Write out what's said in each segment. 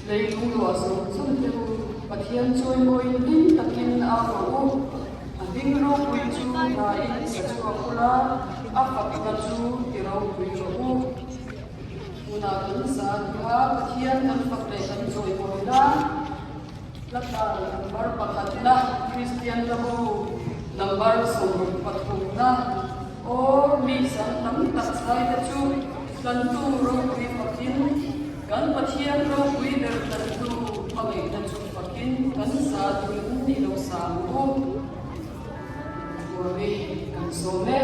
lấy lung lụa xuống sông tiêu bát hiền trôi môi linh takin áo ding ro quy chu na in sa chu akula apa kita chu tiro quy chu una kan sa ha bát hiền kan fakle kan trôi môi la lata number pakhat na Christian labo number sum pathum na or mi san tam tak sai ta chu kan tu ro quy pakin kan pathian ro quy der kan tu pangai ta chu pakin kan sa tu ni lo sa mo we kan so le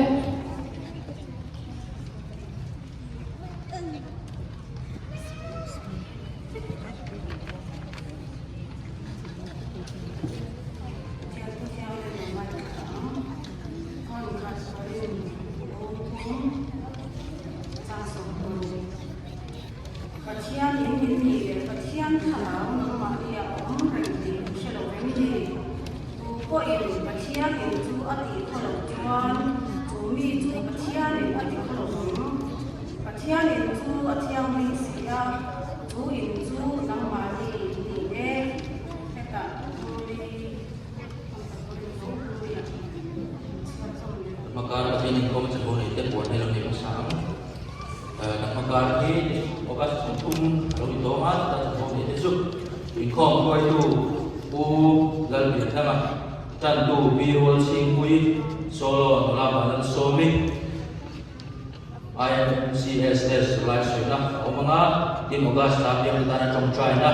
maka ini kau macam boleh dia buat dalam dia bersama. Maka ini okas hukum kalau doa dan boleh esok ikut kau itu lalu dia nama tentu biol singkui solo lawan somi IMCSS live sudah omanga tim ogas tapi yang ditanya trong China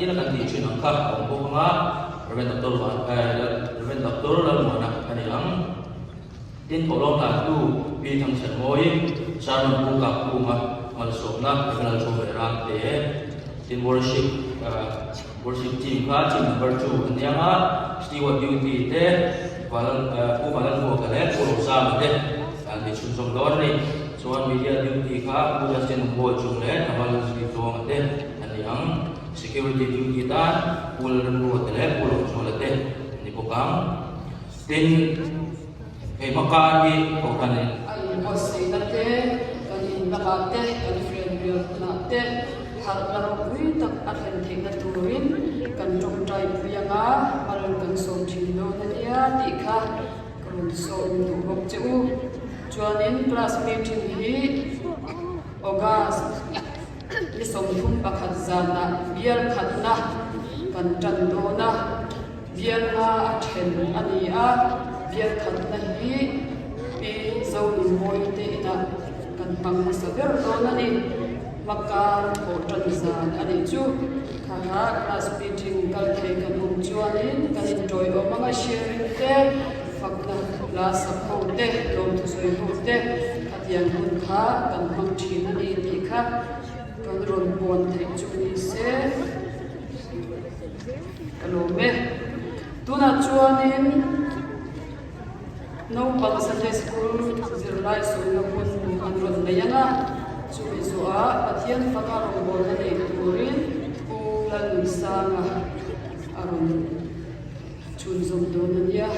ini akan dicinangkan omanga Reven Doktor lalu mana kan yang tin thổ long là tu vì thằng sẵn ngôi sa nông cung gặp cung mà sổ na cái là sổ về ram để tin worship team khác team number 2 anh em á Stewart Beauty thế và cô và lần cái lẽ cô lục sa mà thế anh thì chung trong đó này số anh media duty khác cô là trên ngôi chung lẽ là lần gì đó mà thế anh em security duty ta cô là lần cái lẽ cô lục số là thế anh cô cam tin maka ni kau kan ni. Ay bosay nate, kanin nakate, kan friend real nate, har laro kui tak akan ting na turin, kan trong trai priyanga, malang kan som chindo na niya, tika, kan som tubok ceu, chuanin classmate hi, August, ni som thum pakhat zana, biar khatna, kan chando na, biar na athen ania. Biar khat na hi pi zo ni moi te na kan pang sa ber do na ni makar ko tran zan ani chu kha class meeting kal the kan hum chuanin kan enjoy o manga sharing te fakna class support te lom thu soi ho te atian hun kha kan mang thin ni ti kha kan ron bon the chu ni se kalome tuna chuanin no pang Sunday school zirlai so na pun anron na yana chu izua pathian fakarong bon na nei turin ulan sanga aron chun zum don na ya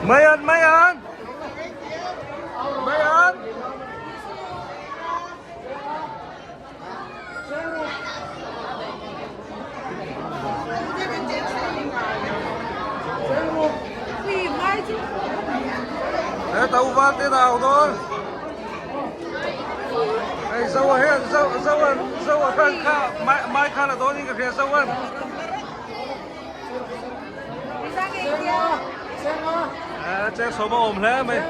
Mayan, Mayan! Mayan! Tàu van thế nào thôi? Hey, sâu ở hết, sâu ở phần khá, mai khá là tốt nhưng cái phía sâu hơn. Chết số mà ổn thế mày.